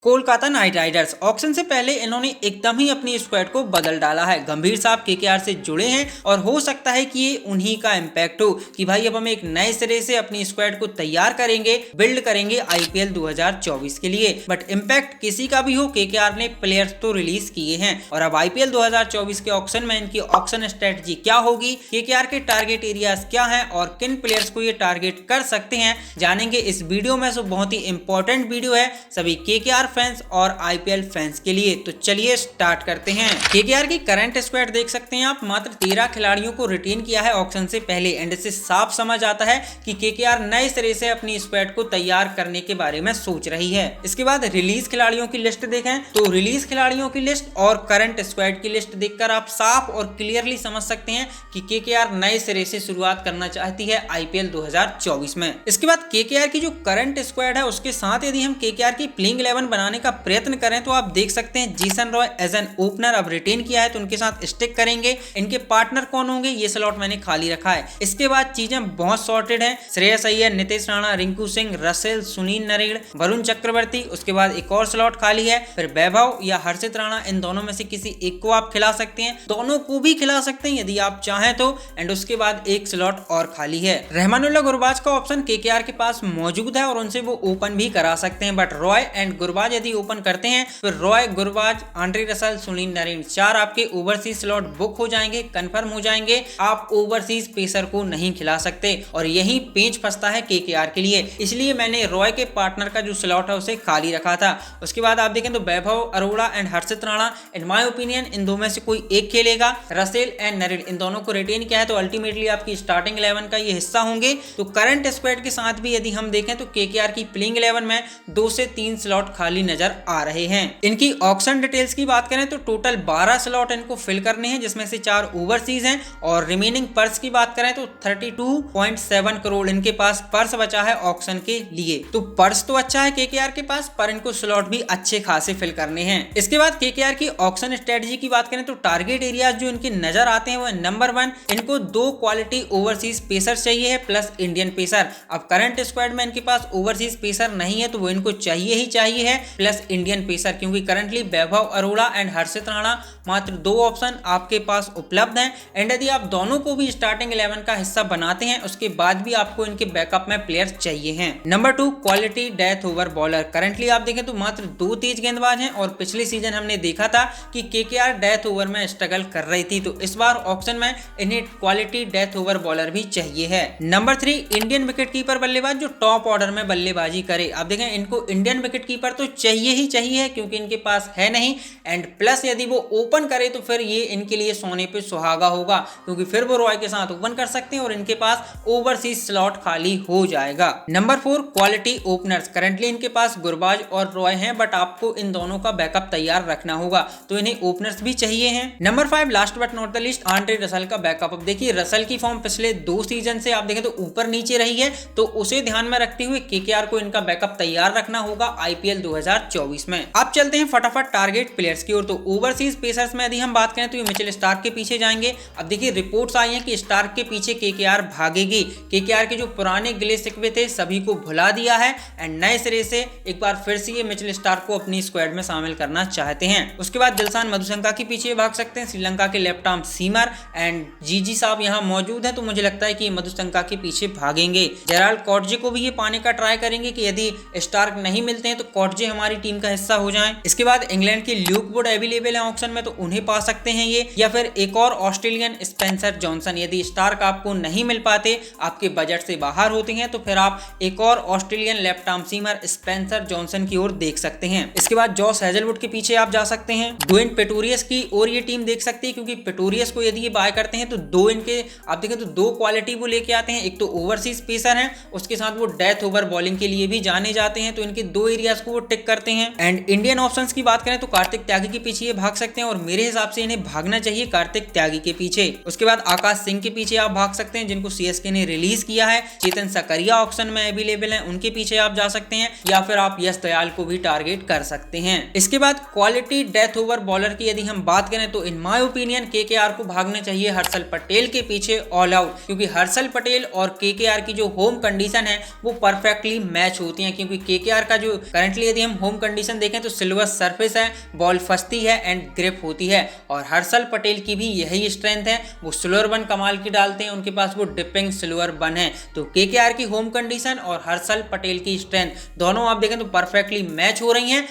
Kolkata night Riders auction से पहले इन्होंने एकदम ही अपनी स्क्वाड को बदल डाला है। गंभीर साहब केकेआर से जुड़े हैं और हो सकता है कि ये उन्हीं का इम्पैक्ट हो कि भाई अब हम एक नए सिरे से अपनी स्क्वाड को तैयार करेंगे, बिल्ड करेंगे आईपीएल 2024 के लिए। बट इम्पैक्ट किसी का भी हो, केकेआर ने प्लेयर्स तो रिलीज किए हैं और अब आईपीएल 2024 के ऑक्शन में इनकी ऑक्शन स्ट्रेटजी क्या होगी, केकेआर के टारगेट एरियाज क्या हैं और किन प्लेयर्स को ये टारगेट कर सकते हैं, जानेंगे इस वीडियो में। सो बहुत ही इंपॉर्टेंट वीडियो है सभी केकेआर फैंस और आईपीएल फैंस के लिए। तो चलिए स्टार्ट करते हैं। केकेआर की करंट स्क्वाड देख सकते हैं आप, मात्र 13 खिलाड़ियों को रिटेन किया है ऑक्शन से पहले। एंड इससे साफ समझ आता है कि केकेआर नए सिरे से अपनी स्क्वाड को तैयार करने के बारे में सोच रही है। इसके बाद रिलीज खिलाड़ियों की लिस्ट देखें तो रिलीज खिलाड़ियों की लिस्ट और करंट स्क्वाड की लिस्ट देखकर आप साफ और क्लियरली समझ सकते हैं कि केकेआर नए सिरे से शुरुआत करना चाहती है आईपीएल 2024 में। इसके बाद केकेआर की जो करंट स्क्वाड है उसके साथ यदि हम केकेआर की प्लेइंग 11 बनाने का प्रयत्न करें तो आप देख सकते हैं Jason Roy as an opener अब रिटेन किया है तो उनके साथ स्टिक करेंगे। इनके पार्टनर कौन होंगे, ये स्लॉट मैंने खाली रखा है। इसके बाद चीजें बहुत सॉर्टेड हैं। श्रेयस अय्यर, नितेश राणा, रिंकू सिंह, रसेल, सुनील नरेड़, वरुण चक्रवर्ती। उसके बाद एक और स्लॉट खाली है, फिर वैभव या हर्षित राणा, इन दोनों में से किसी एक को आप खिला सकते हैं, दोनों को भी खिला सकते हैं यदि आप चाहें तो। एंड उसके बाद एक स्लॉट और खाली है। रहमानुल्लाह गुरबाज का ऑप्शन केकेआर के पास मौजूद है और उनसे वो ओपन भी करा सकते हैं। बट रॉय एंड गुरबाज यदि ओपन करते हैं फिर रॉय, गुरबाज, आंड्रे रसल, सुनील नरेन 4 आपके ओवरसीज स्लॉट बुक हो जाएंगे, कंफर्म हो जाएंगे। आप ओवरसीज पेसर को नहीं खिला सकते और यही पेंच फंसता है केकेआर के लिए। इसलिए मैंने रॉय के पार्टनर का जो स्लॉट है उसे खाली रखा था। उसके बाद आप देखें तो Vaibhav, Arora and Harshit Rana, in my opinion इन दो में से कोई एक खेलेगा। रसेल एंड नरेन इन दोनों को रिटेन किया है तो अल्टीमेटली आपकी स्टार्टिंग 11 का ये हिस्सा होंगे। तो करंट स्क्वाड के साथ भी यदि हम देखें तो केकेआर की प्लेइंग 11 में 2 से 3 स्लॉट खाली नजर आ रहे हैं। इनकी ऑक्शन डिटेल्स की बात करें तो टोटल 12 स्लॉट इनको फिल करने हैं जिसमें से 4 ओवरसीज हैं और रिमेनिंग पर्स की बात करें तो 32.7 करोड़ इनके पास पर्स बचा है ऑक्शन के लिए। तो पर्स तो अच्छा है केकेआर के पास, पर इनको स्लॉट भी अच्छे खासे फिल करने हैं। इसके बाद केकेआर की ऑक्शन स्ट्रेटजी की बात करें तो टारगेट एरियाज जो इनके नजर आते हैं वो नंबर 1, इनको 2 क्वालिटी ओवरसीज पेसर चाहिए है प्लस इंडियन पेसर। अब करंट स्क्वाड में इनके पास ओवरसीज पेसर नहीं है तो वो इनको चाहिए ही चाहिए है प्लस इंडियन पेसर, क्योंकि currently Vaibhav, Arora and Harshit Rana मात्र 2 ऑप्शन आपके पास उपलब्ध हैं। एंड यदि आप दोनों को भी स्टार्टिंग 11 का हिस्सा बनाते हैं उसके बाद भी आपको इनके बैकअप में प्लेयर्स चाहिए हैं। Number 2, quality death over bowler. Currently आप देखें तो मात्र 2 तेज गेंदबाज हैं और पिछले सीजन हमने देखा था कि केकेआर डेथ ओवर में स्ट्रगल कर रही थी, तो इस बार ऑक्शन में इन्हें क्वालिटी डेथ ओवर बॉलर भी चाहिए है। नंबर 3, इंडियन विकेट कीपर बल्लेबाज जो टॉप ऑर्डर में बल्लेबाजी करे। आप देखें इनको इंडियन विकेट कीपर तो चाहिए ही चाहिए है क्योंकि इनके पास है नहीं। एंड प्लस यदि वो ओपन करे तो फिर ये इनके लिए सोने पे सुहागा होगा क्योंकि फिर वो रॉय के साथ ओपन कर सकते हैं और इनके पास ओवरसीज स्लॉट खाली हो जाएगा। Number 4, quality openers. करंटली इनके पास गुरबाज और रॉय हैं बट आपको इन दोनों का बैकअप तैयार रखना होगा तो इन्हें ओपनर्स भी चाहिए हैं। Number 5, last but not the list, Andre Russell का बैकअप। अब देखिए रसल की फॉर्म पिछले 2 सीजन से आप देखें तो ऊपर नीचे रही है, तो उसे ध्यान में रखते हुए केकेआर को इनका बैकअप तैयार रखना होगा आईपीएल 2024 में। अब चलते हैं फटाफट टारगेट प्लेयर्स की ओर। तो ओवरसीज पेसर्स में यदि हम बात करें तो ये मिचेल स्टार्क के पीछे जाएंगे। अब देखिए रिपोर्ट्स आई हैं कि स्टार्क के पीछे केकेआर भागेगी। केकेआर के जो पुराने गिले शिकवे थे सभी को भुला दिया है एंड नए सिरे से एक बार फिर से ये मिचेल स्टार्क को अपनी स्क्वाड में शामिल करना चाहते हैं। उसके बाद दिलशान मधुशंका के पीछे भाग सकते हैं, श्रीलंका के लेफ्ट आर्म सीमर एंड जीजी साहब यहाँ मौजूद है तो मुझे लगता है कि मधुशंका के पीछे भागेंगे। जेराल्ड कॉटजे को भी ये पाने का ट्राई करेंगे कि यदि स्टार्क नहीं मिलते हैं तो कॉटजे हमारी टीम का हिस्सा हो जाएं। इसके बाद इंग्लैंड के ल्यूक वुड अवेलेबल है ऑक्शन में तो उन्हें पा सकते हैं ये, या फिर एक और ऑस्ट्रेलियन स्पेंसर जॉनसन। यदि स्टार्क आपको नहीं मिल पाते, आपके बजट से बाहर होते हैं तो फिर आप एक और Australian left arm seamer Spencer Johnson की ओर देख सकते हैं। इसके बाद जॉस हेजलवुड के पीछे आप जा सकते हैं। ड्वेन पेटोरियस की ओर ये टीम देख सकती है क्योंकि पेटोरियस को यदि ये बाय करते हैं तो 2 इनके आप देखें तो 2 क्वालिटी वो लेके आते हैं। एक तो ओवरसीज पेसर है, उसके साथ वो डेथ ओवर बॉलिंग के लिए भी जाने जाते हैं तो इनके 2 एरियाज को वो टिक करते हैं। एंड इंडियन ऑप्शंस की बात करें तो कार्तिक त्यागी के पीछे ये भाग सकते हैं और मेरे हिसाब से इन्हें भागना चाहिए कार्तिक त्यागी के पीछे। उसके बाद आकाश सिंह के पीछे आप भाग सकते हैं जिनको सीएसके ने रिलीज किया है। चेतन सकरिया ऑप्शन में अवेलेबल है, उनके पीछे आप जा सकते हैं या फिर आप यश दयाल को भी टारगेट कर सकते हैं। इसके बाद क्वालिटी डेथ ओवर बॉलर की यदि हम बात करें तो इन माय ओपिनियन केकेआर को भागना चाहिए हर्षल पटेल के पीछे ऑल आउट, क्योंकि हर्षल पटेल और केकेआर की जो होम कंडीशन है वो परफेक्टली मैच होती है। क्योंकि केकेआर का जो करंटली यदि हम हम होम कंडीशन देखें तो सिल्वर सरफेस है, बॉल फंसती है एंड ग्रिप होती है। और हर्षल पटेल की भी यही स्ट्रेंथ है, वो सिल्वर बन कमाल की डालते हैं, उनके पास वो डिपिंग सिल्वर बन है। तो केकेआर की होम कंडीशन और हर्षल पटेल की स्ट्रेंथ दोनों आप देखें तो परफेक्टली मैच हो रही हैं।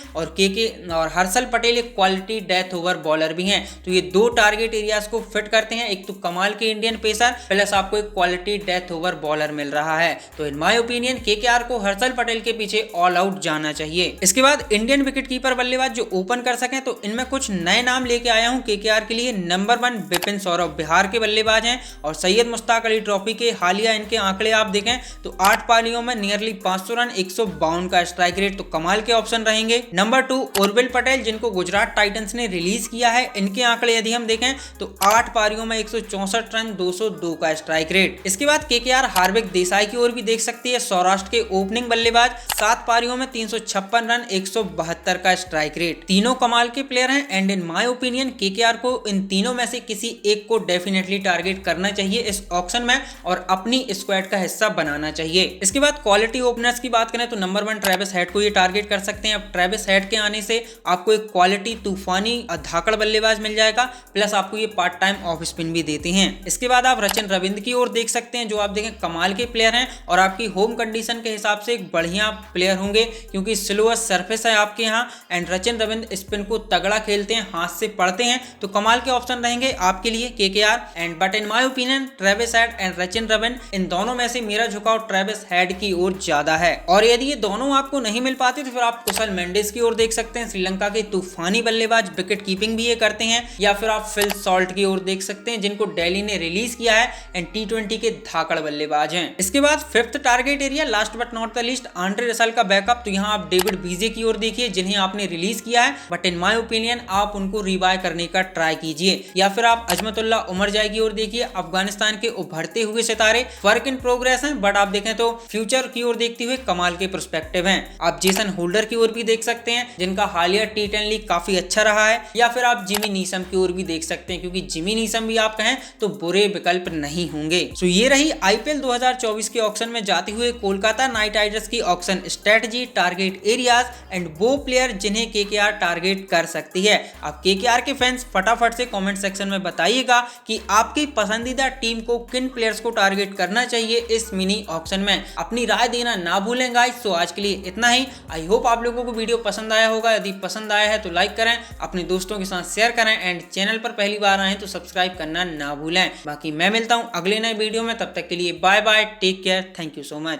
और हर्षल पटेल एक क्वालिटी डेथ ओवर बॉलर भी हैं, तो ये दो टारगेट एरियाज को फिट करते हैं। एक तो कमाल के इंडियन पेसर प्लस आपको एक क्वालिटी डेथ ओवर बॉलर मिल रहा है। तो इन माय ओपिनियन केकेआर को हर्षल पटेल के पीछे ऑल आउट जाना चाहिए। इसके बाद इंडियन विकेट कीपर बल्लेबाज जो ओपन कर सकें, तो इनमें कुछ नए नाम लेके आया हूं केकेआर के लिए। नंबर 1 बिपिन सौरभ बिहार के बल्लेबाज हैं और सैयद मुश्ताक अली ट्रॉफी के हालिया इनके आंकड़े आप देखें तो 8 पारियों में नियरली 500 रन, 152 का स्ट्राइक रेट, तो कमाल के ऑप्शन रहेंगे। नंबर 2 उर्विल पटेल जिनको गुजरात टाइटंस ने रिलीज किया है, इनके आंकड़े यदि हम देखें तो 8 पारियों में 164 रन, 202 का स्ट्राइक रेट। इसके बाद केकेआर हार्दिक देसाई की ओर भी देख सकती है, सौराष्ट्र के ओपनिंग बल्लेबाज, 7 पारियों में 356 रन, 172 का स्ट्राइक रेट। तीनों कमाल के प्लेयर हैं and in my opinion KKR को इन तीनों में से किसी एक को डेफिनेटली टारगेट करना चाहिए इस ऑक्शन में और अपनी स्क्वाड का हिस्सा बनाना चाहिए। इसके बाद क्वालिटी ओपनर्स की बात करें तो नंबर 1 ट्रेविस हेड को ये टारगेट कर सकते हैं। अब ट्रेविस हेड के आने से आपको एक क्वालिटी तूफानी धाकड़ बल्लेबाज मिल जाएगा, प्लस आपको ये पार्ट टाइम ऑफ स्पिन भी देते हैं। इसके बाद आप रचिन रविंद्र की ओर देख सकते हैं, जो आप देखें कमाल के प्लेयर हैं और आपकी होम कंडीशन के हिसाब से एक बढ़िया प्लेयर होंगे क्योंकि सिल्वर सरफेस है आपके यहाँ एंड रचिन रविंद्र स्पिन को तगड़ा खेलते हैं, हाथ से पढ़ते हैं, तो कमाल के ऑप्शन रहेंगे आपके लिए KKR and but in my opinion Travis Head and Rachin Ravindra, इन दोनों में से मेरा झुकाव ट्रेविस हेड की ओर ज्यादा है। और यदि ये दोनों आपको नहीं मिल पाते तो फिर आप कुशल मेंडिस की ओर देख सकते हैं, श्रीलंका के तूफानी बल्लेबाज, विकेट कीपिंग भी ये करते हैं, या फिर आप फिल सॉल्ट की ओर देख सकते हैं जिनको दिल्ली ने रिलीज किया है एंड T20 के धाकड़ बल्लेबाज हैं। इसके बाद 5th target area last but not the least Andre Russell का बैकअप, तो यहाँ आप डेविड विजे की ओर देखिए जिन्हें आपने रिलीज किया है, बट इन माय ओपिनियन आप उनको रिवाई करने का ट्राई कीजिए। या फिर आप अजमतुल्ला उमर जाय की ओर देखिए, अफगानिस्तान के उभरते हुए सितारे, वर्क इन प्रोग्रेस हैं बट आप देखें तो फ्यूचर की ओर देखते हुए कमाल के प्रोस्पेक्टिव हैं। आप जेसन होल्डर की ओर भी देख सकते हैं जिनका हालिया T10 लीग काफी अच्छा रहा है, या फिर आप जिमी नीसम की ओर भी देख सकते हैं क्योंकि जिमी नीसम भी आप कहें तो बुरे विकल्प नहीं होंगे। सो ये रही IPL 2024 के ऑक्शन में जाते हुए कोलकाता नाइट राइडर्स की auction strategy, target areas and वो प्लेयर जिन्हें केकेआर टारगेट कर सकती है। आप केकेआर के फैंस फटाफट से कमेंट सेक्शन में बताइएगा कि आपकी पसंदीदा टीम को किन प्लेयर्स को टारगेट करना चाहिए इस मिनी ऑक्शन में। अपनी राय देना ना भूलें गाइस। तो आज के लिए इतना ही। आई होप आप लोगों को वीडियो पसंद आया होगा। यदि पसंद आया है तो लाइक करें, अपने दोस्तों के साथ शेयर करें एंड चैनल पर पहली बार आए तो सब्सक्राइब करना ना भूलें। बाकी मैं मिलता हूं अगले नए वीडियो में, तब तक के लिए bye bye, take care, thank you so much.